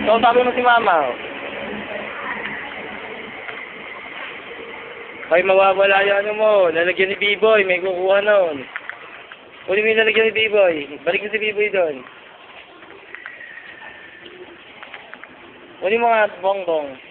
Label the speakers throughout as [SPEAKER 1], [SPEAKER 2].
[SPEAKER 1] So, sabi mo si mama. Ay, mawawala yung ano mo. Lalagyan ni B-Boy. May kukuha noon. Uli mo yung lalagyan ni B-Boy. Balik mo si B-Boy doon. Uli mo nga, bongbong.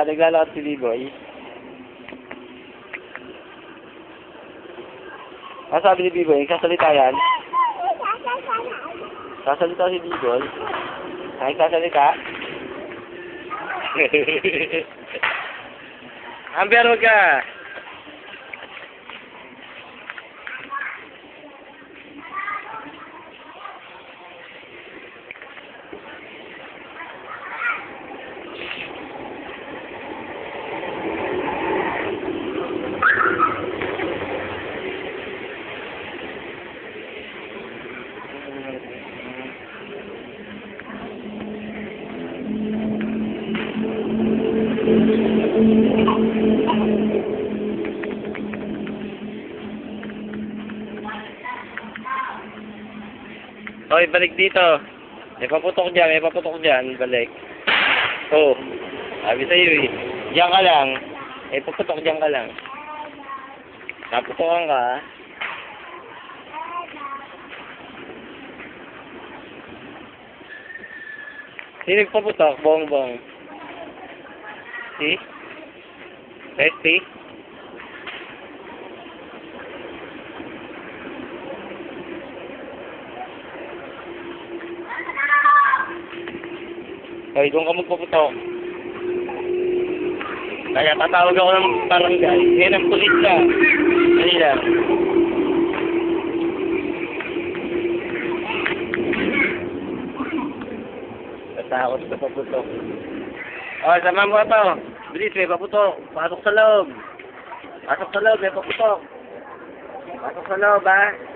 [SPEAKER 1] Naglalakad si B-Boy. Ano sabi ni B-Boy? Kasalita yan? Kasalita si B-Boy? Ay, kasalita? Amber, huwag ka! Hoy, balik dito. May paputok dyan, balik. Oh, sabi sa'yo eh. Diyan ka lang. May paputok dyan ka lang. Naputokan ka ha. Sino nagpaputok? Bongbong. Si? Testy? Hoy, doon ka magpaputok. Kaya tatawag ako ng barangay. Ngayon ang pulis ka. Dali lang. Tatakot sa paputok. O, sama mo ito. Bilis, may paputok. Pasok sa loob. Pasok sa loob, may paputok. Pasok sa loob, ha?